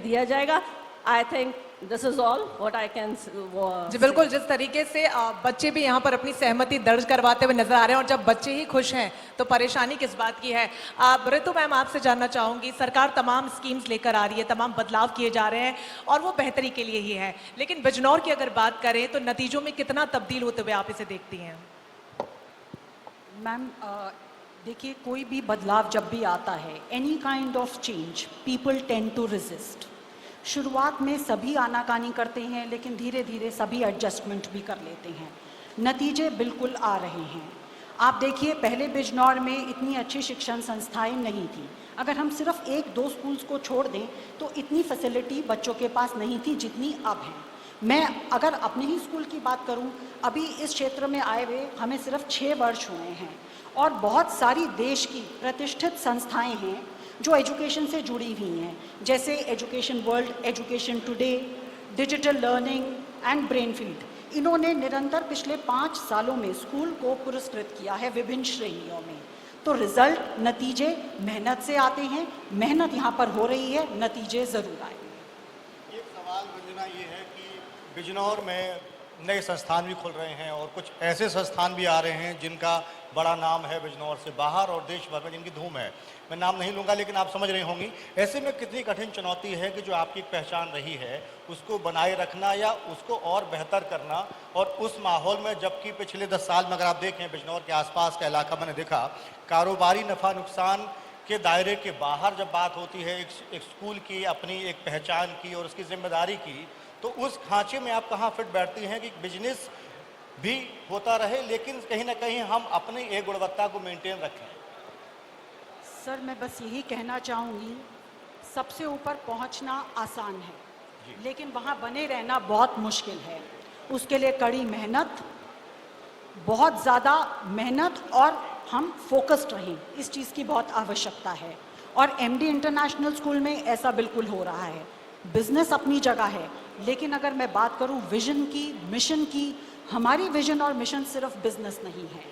दिया जाएगा। I think this is all what I can. जी बिल्कुल, जिस तरीके से बच्चे भी यहाँ पर अपनी सहमति दर्ज करवाते हुए नजर आ रहे हैं, और जब बच्चे ही खुश हैं तो परेशानी किस बात की है। ऋतु मैम, आपसे जानना चाहूंगी, सरकार तमाम स्कीम्स लेकर आ रही है, तमाम बदलाव किए जा रहे हैं और वो बेहतरी के लिए ही है, लेकिन बिजनौर की अगर बात करें तो नतीजों में कितना तब्दील होते हुए आप इसे देखती हैं? मैम देखिए, कोई भी बदलाव जब भी आता है, any kind of change, people tend to resist. शुरुआत में सभी आनाकानी करते हैं, लेकिन धीरे धीरे सभी एडजस्टमेंट भी कर लेते हैं। नतीजे बिल्कुल आ रहे हैं। आप देखिए, पहले बिजनौर में इतनी अच्छी शिक्षण संस्थाएं नहीं थी। अगर हम सिर्फ एक दो स्कूल्स को छोड़ दें तो इतनी फैसिलिटी बच्चों के पास नहीं थी जितनी अब है। मैं अगर अपने ही स्कूल की बात करूं, अभी इस क्षेत्र में आए हुए हमें सिर्फ 6 वर्ष हुए हैं, और बहुत सारी देश की प्रतिष्ठित संस्थाएं हैं जो एजुकेशन से जुड़ी हुई हैं, जैसे education world, education today, digital learning and Brainfield. इन्होंने निरंतर पिछले 5 सालों में स्कूल को पुरस्कृत किया है विभिन्न श्रेणियों में। तो रिजल्ट, नतीजे मेहनत से आते हैं, मेहनत यहाँ पर हो रही है, नतीजे ज़रूर आएंगे। एक सवाल वंदना ये है कि बिजनौर में नए संस्थान भी खुल रहे हैं और कुछ ऐसे संस्थान भी आ रहे हैं जिनका बड़ा नाम है बिजनौर से बाहर और देश भर में जिनकी धूम है। मैं नाम नहीं लूँगा, लेकिन आप समझ रही होंगी। ऐसे में कितनी कठिन चुनौती है कि जो आपकी पहचान रही है उसको बनाए रखना या उसको और बेहतर करना, और उस माहौल में जबकि पिछले 10 साल में अगर आप देखें बिजनौर के आसपास का इलाका, मैंने देखा कारोबारी नफ़ा नुकसान के दायरे के बाहर जब बात होती है एक स्कूल की अपनी एक पहचान की और उसकी जिम्मेदारी की, तो उस खांचे में आप कहाँ फिट बैठती हैं कि बिजनेस भी होता रहे लेकिन कहीं ना कहीं हम अपनी एक गुणवत्ता को मेंटेन रखें? सर, मैं बस यही कहना चाहूँगी, सबसे ऊपर पहुँचना आसान है, लेकिन वहाँ बने रहना बहुत मुश्किल है। उसके लिए कड़ी मेहनत, बहुत ज़्यादा मेहनत, और हम फोकस्ड रहें, इस चीज़ की बहुत आवश्यकता है। और एमडी इंटरनेशनल स्कूल में ऐसा बिल्कुल हो रहा है। बिजनेस अपनी जगह है, लेकिन अगर मैं बात करूं विजन की, मिशन की, हमारी विजन और मिशन सिर्फ बिजनेस नहीं है।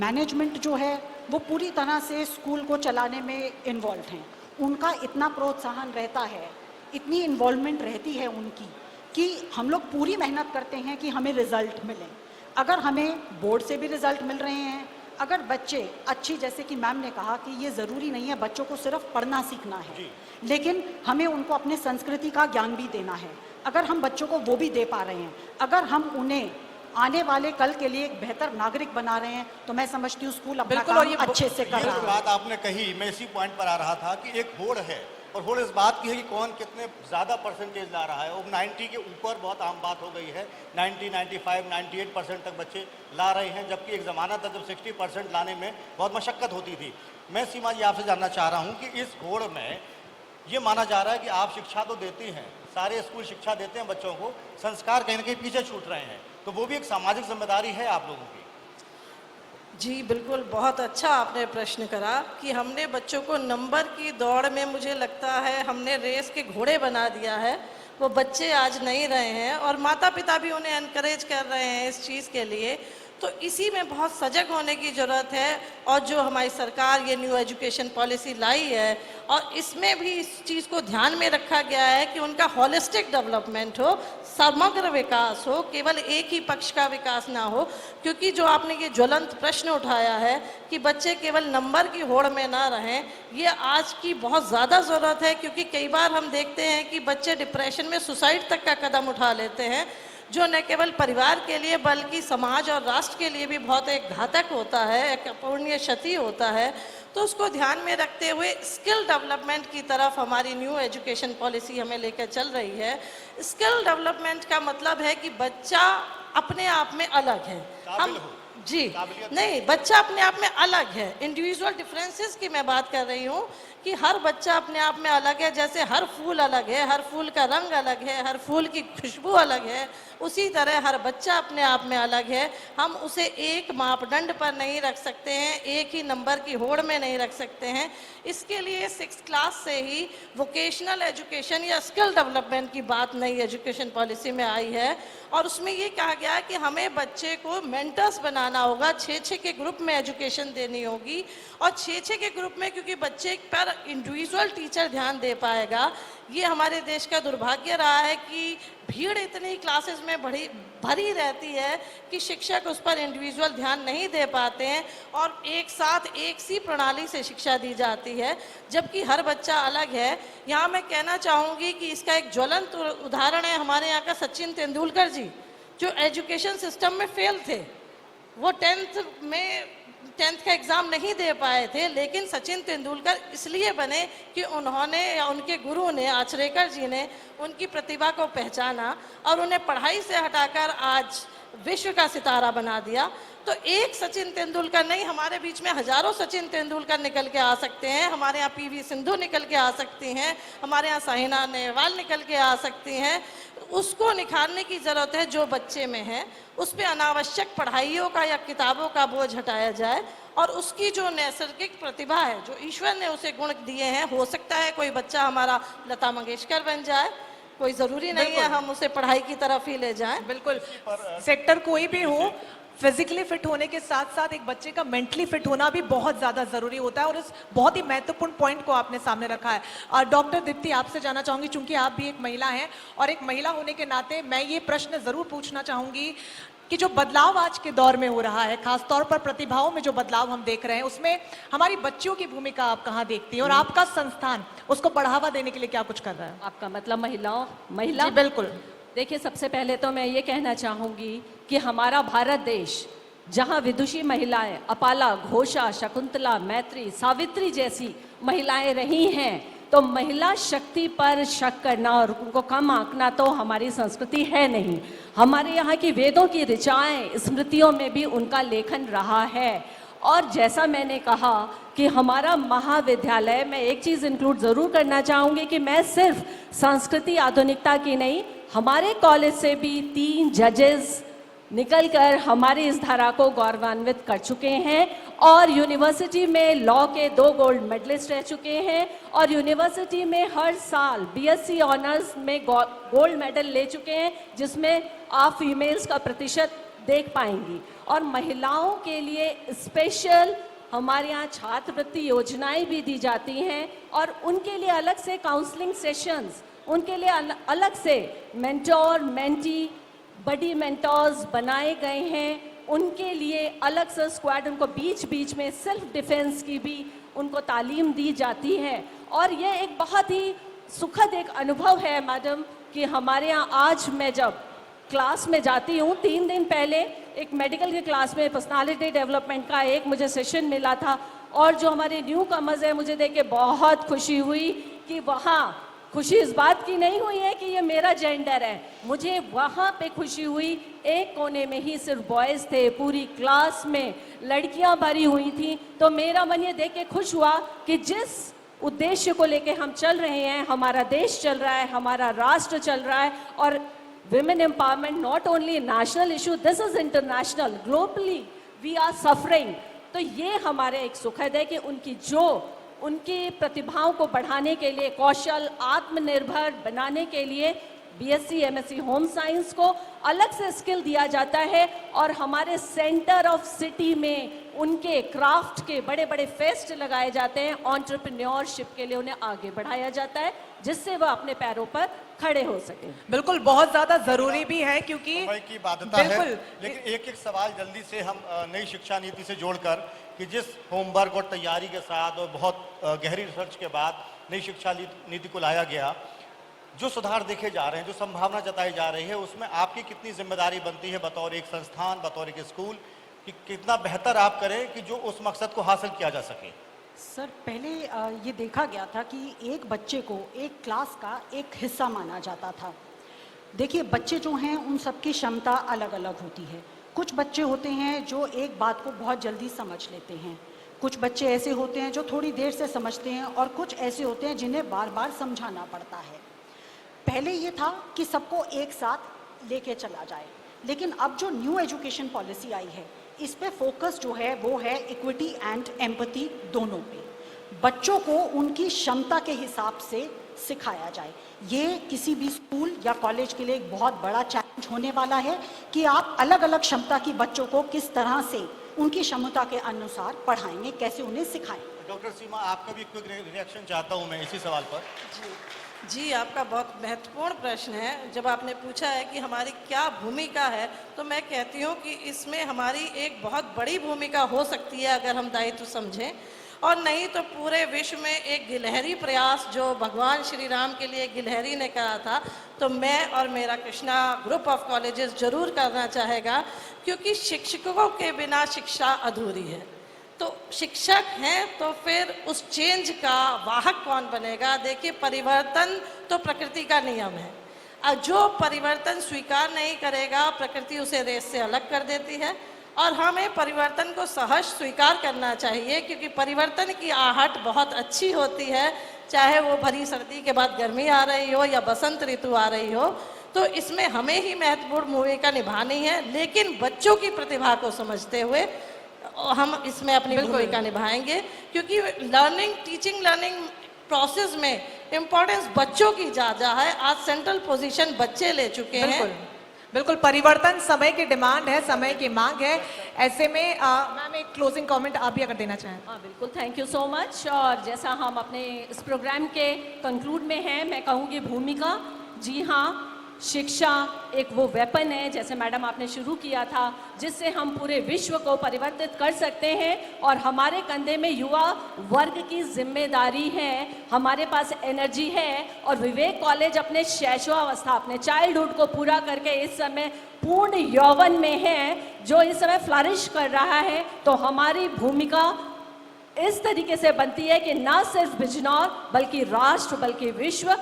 मैनेजमेंट जो है वो पूरी तरह से स्कूल को चलाने में इन्वॉल्व हैं। उनका इतना प्रोत्साहन रहता है, इतनी इन्वॉल्वमेंट रहती है उनकी, कि हम लोग पूरी मेहनत करते हैं कि हमें रिजल्ट मिले। अगर हमें बोर्ड से भी रिजल्ट मिल रहे हैं, अगर बच्चे अच्छी, जैसे कि मैम ने कहा कि ये ज़रूरी नहीं है बच्चों को सिर्फ पढ़ना सीखना है, लेकिन हमें उनको अपने संस्कृति का ज्ञान भी देना है। अगर हम बच्चों को वो भी दे पा रहे हैं, अगर हम उन्हें आने वाले कल के लिए एक बेहतर नागरिक बना रहे हैं, तो मैं समझती हूँ स्कूल अपना काम अच्छे से कर रहा है। बात आपने कही, मैं इसी पॉइंट पर आ रहा था कि एक होड़ है, और होड़ इस बात की है कि कौन कितने ज़्यादा परसेंटेज ला रहा है। वो 90 के ऊपर बहुत आम बात हो गई है, 90, 95, 98% तक बच्चे ला रहे हैं, जबकि एक ज़माना था जब 60% लाने में बहुत मशक्क़त होती थी। मैं सीमा जी आपसे जानना चाह रहा हूँ कि इस होड़ में ये माना जा रहा है कि आप शिक्षा तो देती हैं, सारे स्कूल शिक्षा देते हैं बच्चों को, संस्कार कहीं ना कहीं पीछे छूट रहे हैं, तो वो भी एक सामाजिक जिम्मेदारी है आप लोगों की। जी बिल्कुल, बहुत अच्छा आपने प्रश्न करा कि हमने बच्चों को नंबर की दौड़ में, मुझे लगता है हमने रेस के घोड़े बना दिया है। वो बच्चे आज नहीं रहे हैं और माता पिता भी उन्हें एनकरेज कर रहे हैं इस चीज़ के लिए। तो इसी में बहुत सजग होने की ज़रूरत है, और जो हमारी सरकार ये न्यू एजुकेशन पॉलिसी लाई है, और इसमें भी इस चीज़ को ध्यान में रखा गया है कि उनका हॉलिस्टिक डेवलपमेंट हो, समग्र विकास हो, केवल एक ही पक्ष का विकास ना हो। क्योंकि जो आपने ये ज्वलंत प्रश्न उठाया है कि बच्चे केवल नंबर की होड़ में ना रहें, ये आज की बहुत ज़्यादा ज़रूरत है। क्योंकि कई बार हम देखते हैं कि बच्चे डिप्रेशन में सुसाइड तक का कदम उठा लेते हैं, जो न केवल परिवार के लिए बल्कि समाज और राष्ट्र के लिए भी बहुत एक घातक होता है, एक अपूरणीय क्षति होता है। तो उसको ध्यान में रखते हुए स्किल डेवलपमेंट की तरफ हमारी न्यू एजुकेशन पॉलिसी हमें लेकर चल रही है। स्किल डेवलपमेंट का मतलब है कि बच्चा अपने आप में अलग है। हम जी नहीं, बच्चा अपने आप में अलग है। इंडिविजुअल डिफरेंसेस की मैं बात कर रही हूँ कि हर बच्चा अपने आप में अलग है। जैसे हर फूल अलग है, हर फूल का रंग अलग है, हर फूल की खुशबू अलग है, उसी तरह हर बच्चा अपने आप में अलग है। हम उसे एक मापदंड पर नहीं रख सकते हैं, एक ही नंबर की होड़ में नहीं रख सकते हैं। इसके लिए 6th क्लास से ही वोकेशनल एजुकेशन या स्किल डेवलपमेंट की बात नई एजुकेशन पॉलिसी में आई है, और उसमें ये कहा गया है कि हमें बच्चे को मेंटर्स बनाना बनाना होगा, 6-6 के ग्रुप में एजुकेशन देनी होगी, और 6-6 के ग्रुप में, क्योंकि बच्चे पर इंडिविजुअल टीचर ध्यान दे पाएगा। ये हमारे देश का दुर्भाग्य रहा है कि भीड़ इतनी क्लासेस में भरी रहती है कि शिक्षक उस पर इंडिविजुअल ध्यान नहीं दे पाते हैं, और एक साथ एक सी प्रणाली से शिक्षा दी जाती है, जबकि हर बच्चा अलग है। यहाँ मैं कहना चाहूँगी कि इसका एक ज्वलंत उदाहरण है हमारे यहाँ का सचिन तेंदुलकर जी, जो एजुकेशन सिस्टम में फेल थे। वो 10th का एग्ज़ाम नहीं दे पाए थे, लेकिन सचिन तेंदुलकर इसलिए बने कि उन्होंने या उनके गुरु ने, आचरेकर जी ने, उनकी प्रतिभा को पहचाना और उन्हें पढ़ाई से हटाकर आज विश्व का सितारा बना दिया। तो एक सचिन तेंदुलकर नहीं, हमारे बीच में हजारों सचिन तेंदुलकर निकल के आ सकते हैं। हमारे यहाँ पीवी सिंधु निकल के आ सकती हैं, हमारे यहाँ साइना नेहवाल निकल के आ सकती हैं। उसको निखारने की ज़रूरत है जो बच्चे में है, उस पर अनावश्यक पढ़ाइयों का या किताबों का बोझ हटाया जाए, और उसकी जो नैसर्गिक प्रतिभा है, जो ईश्वर ने उसे गुण दिए हैं, हो सकता है कोई बच्चा हमारा लता मंगेशकर बन जाए, कोई ज़रूरी नहीं है हम उसे पढ़ाई की तरफ ही ले जाएं। बिल्कुल, सेक्टर कोई भी हो, फिजिकली फिट होने के साथ साथ एक बच्चे का मेंटली फिट होना भी बहुत ज़्यादा ज़रूरी होता है, और इस बहुत ही महत्वपूर्ण पॉइंट को आपने सामने रखा है। और डॉक्टर दीप्ति, आपसे जानना चाहूँगी, चूंकि आप भी एक महिला हैं, और एक महिला होने के नाते मैं ये प्रश्न ज़रूर पूछना चाहूँगी कि जो बदलाव आज के दौर में हो रहा है, खासतौर पर प्रतिभाओं में जो बदलाव हम देख रहे हैं, उसमें हमारी बच्चियों की भूमिका आप कहाँ देखती हैं, और आपका संस्थान उसको बढ़ावा देने के लिए क्या कुछ कर रहा है? आपका मतलब महिला? जी बिल्कुल। देखिए, सबसे पहले तो मैं ये कहना चाहूँगी कि हमारा भारत देश, जहाँ विदुषी महिलाएं, अपाला, घोषा, शकुंतला, मैत्री, सावित्री जैसी महिलाएं रही हैं, तो महिला शक्ति पर शक करना और उनको कम आंकना तो हमारी संस्कृति है नहीं। हमारे यहाँ की वेदों की ऋचाएं, स्मृतियों में भी उनका लेखन रहा है। और जैसा मैंने कहा कि हमारा महाविद्यालय, मैं एक चीज़ इंक्लूड ज़रूर करना चाहूँगी कि मैं सिर्फ संस्कृति आधुनिकता की नहीं, हमारे कॉलेज से भी 3 जजेस निकलकर हमारी इस धारा को गौरवान्वित कर चुके हैं, और यूनिवर्सिटी में लॉ के 2 गोल्ड मेडलिस्ट रह चुके हैं, और यूनिवर्सिटी में हर साल बीएससी ऑनर्स में गोल्ड मेडल ले चुके हैं, जिसमें आप फीमेल्स का प्रतिशत देख पाएंगी। और महिलाओं के लिए स्पेशल हमारे यहाँ छात्रवृत्ति योजनाएं भी दी जाती हैं, और उनके लिए अलग से काउंसलिंग सेशंस, उनके लिए अलग से मेंटोर मेंटी बडी मेंटोर्स बनाए गए हैं, उनके लिए अलग से स्क्वाड, उनको बीच बीच में सेल्फ डिफेंस की भी उनको तालीम दी जाती है। और ये एक बहुत ही सुखद एक अनुभव है मैडम कि हमारे यहाँ आज मैं जब क्लास में जाती हूँ, 3 दिन पहले एक मेडिकल की क्लास में पर्सनालिटी डेवलपमेंट का एक मुझे सेशन मिला था, और जो हमारे न्यू कमर्स है, मुझे देख के बहुत खुशी हुई कि वहाँ खुशी इस बात की नहीं हुई है कि ये मेरा जेंडर है, मुझे वहाँ पे खुशी हुई, एक कोने में ही सिर्फ बॉयज़ थे, पूरी क्लास में लड़कियाँ भरी हुई थी। तो मेरा मन ये देख के खुश हुआ कि जिस उद्देश्य को लेके हम चल रहे हैं, हमारा देश चल रहा है, हमारा राष्ट्र चल रहा है, और women empowerment not only national issue, this is international, globally we are suffering. तो ये हमारे एक सुखद है कि उनकी प्रतिभाओं को बढ़ाने के लिए, कौशल आत्मनिर्भर बनाने के लिए बीएससी एमएससी होम साइंस को अलग से स्किल दिया जाता है, और हमारे सेंटर ऑफ सिटी में उनके क्राफ्ट के बड़े बड़े फेस्ट लगाए जाते हैं, एंटरप्रेन्योरशिप के लिए उन्हें आगे बढ़ाया जाता है, जिससे वह अपने पैरों पर खड़े हो सके। बिल्कुल, बहुत ज्यादा जरूरी भी है, क्योंकि समय की बाध्यता है, लेकिन एक सवाल जल्दी से हम नई शिक्षा नीति से जोड़कर, कि जिस होमवर्क और तैयारी के साथ और बहुत गहरी रिसर्च के बाद नई शिक्षा नीति को लाया गया, जो सुधार देखे जा रहे हैं, जो संभावना जताई जा रही है, उसमें आपकी कितनी जिम्मेदारी बनती है बतौर एक संस्थान, बतौर एक स्कूल, कि कितना बेहतर आप करें कि जो उस मकसद को हासिल किया जा सके? सर, पहले ये देखा गया था कि एक बच्चे को एक क्लास का एक हिस्सा माना जाता था। देखिए, बच्चे जो हैं उन सबकी क्षमता अलग अलग होती है। कुछ बच्चे होते हैं जो एक बात को बहुत जल्दी समझ लेते हैं, कुछ बच्चे ऐसे होते हैं जो थोड़ी देर से समझते हैं, और कुछ ऐसे होते हैं जिन्हें बार बार समझाना पड़ता है। पहले ये था कि सबको एक साथ लेके चला जाए, लेकिन अब जो न्यू एजुकेशन पॉलिसी आई है, इस पे फोकस जो है वो है इक्विटी एंड एम्पैथी दोनों पे। बच्चों को उनकी क्षमता के हिसाब से सिखाया जाए। ये किसी भी स्कूल या कॉलेज के लिए एक बहुत बड़ा चैलेंज होने वाला है कि आप अलग अलग क्षमता की बच्चों को किस तरह से उनकी क्षमता के अनुसार पढ़ाएंगे, कैसे उन्हें सिखाएं। डॉक्टर सीमा, आपका भी क्विक रिएक्शन चाहता हूँ मैं इसी सवाल पर। जी, आपका बहुत महत्वपूर्ण प्रश्न है। जब आपने पूछा है कि हमारी क्या भूमिका है, तो मैं कहती हूँ कि इसमें हमारी एक बहुत बड़ी भूमिका हो सकती है अगर हम दायित्व समझें, और नहीं तो पूरे विश्व में एक गिलहरी प्रयास जो भगवान श्री राम के लिए गिलहरी ने करा था, तो मैं और मेरा कृष्णा ग्रुप ऑफ कॉलेजेस जरूर करना चाहेगा, क्योंकि शिक्षकों के बिना शिक्षा अधूरी है। तो शिक्षक हैं तो फिर उस चेंज का वाहक कौन बनेगा? देखिए, परिवर्तन तो प्रकृति का नियम है, और जो परिवर्तन स्वीकार नहीं करेगा, प्रकृति उसे रेस से अलग कर देती है। और हमें परिवर्तन को सहज स्वीकार करना चाहिए, क्योंकि परिवर्तन की आहट बहुत अच्छी होती है, चाहे वो भरी सर्दी के बाद गर्मी आ रही हो या बसंत ऋतु आ रही हो। तो इसमें हमें ही महत्वपूर्ण भूमिका निभानी है, लेकिन बच्चों की प्रतिभा को समझते हुए हम इसमें अपनी भूमिका निभाएंगे, क्योंकि टीचिंग लर्निंग प्रोसेस में इम्पोर्टेंस बच्चों की ज़्यादा है। आज सेंट्रल पोजीशन बच्चे ले चुके हैं। बिल्कुल, परिवर्तन समय की डिमांड है, समय की मांग है। ऐसे में मैम एक क्लोजिंग कमेंट आप भी अगर देना चाहें। हाँ बिल्कुल, थैंक यू सो मच। और जैसा हम अपने इस प्रोग्राम के कंक्लूड में हैं, मैं कहूँगी भूमिका, जी हाँ, शिक्षा एक वो वेपन है, जैसे मैडम आपने शुरू किया था, जिससे हम पूरे विश्व को परिवर्तित कर सकते हैं। और हमारे कंधे में युवा वर्ग की जिम्मेदारी है, हमारे पास एनर्जी है, और विवेक कॉलेज अपने शैशवावस्था, अपने चाइल्डहुड को पूरा करके इस समय पूर्ण यौवन में है, जो इस समय फ्लरिश कर रहा है। तो हमारी भूमिका इस तरीके से बनती है कि ना सिर्फ बिजनौर बल्कि राष्ट्र, बल्कि विश्व,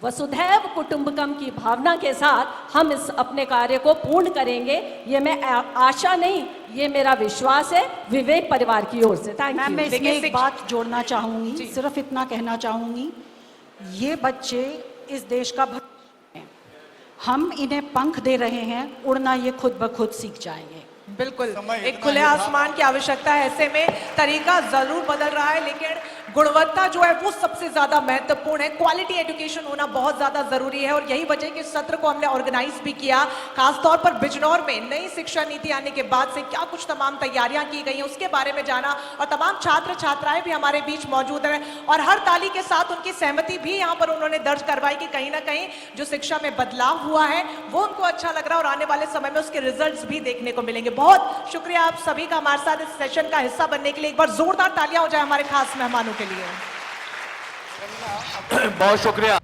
वसुधैव कुटुंबकम की भावना के साथ हम इस अपने कार्य को पूर्ण करेंगे। ये मैं आशा नहीं, ये मेरा विश्वास है विवेक परिवार की ओर से। थैंक मैम, मैं यू। इसमें एक बात जोड़ना चाहूंगी, सिर्फ इतना कहना चाहूंगी, ये बच्चे इस देश का भविष्य हैं। हम इन्हें पंख दे रहे हैं, उड़ना ये खुद ब खुद सीख जाएंगे। बिल्कुल, समय एक इतना खुले ही था। आसमान की आवश्यकता है। ऐसे में तरीका जरूर बदल रहा है, लेकिन गुणवत्ता जो है वो सबसे ज्यादा महत्वपूर्ण है। क्वालिटी एजुकेशन होना बहुत ज्यादा जरूरी है, और यही वजह कि इस सत्र को हमने ऑर्गेनाइज भी किया। खासतौर पर बिजनौर में नई शिक्षा नीति आने के बाद से क्या कुछ तमाम तैयारियां की गई हैं, उसके बारे में जाना, और तमाम छात्र छात्राएं भी हमारे बीच मौजूद हैं, और हर ताली के साथ उनकी सहमति भी यहाँ पर उन्होंने दर्ज करवाई कि कहीं ना कहीं जो शिक्षा में बदलाव हुआ है वो उनको अच्छा लग रहा है, और आने वाले समय में उसके रिजल्ट्स भी देखने को मिलेंगे। बहुत शुक्रिया आप सभी का हमारे साथ इस सेशन का हिस्सा बनने के लिए। एक बार जोरदार तालियां हो जाए हमारे खास मेहमानों के लिए। बहुत शुक्रिया।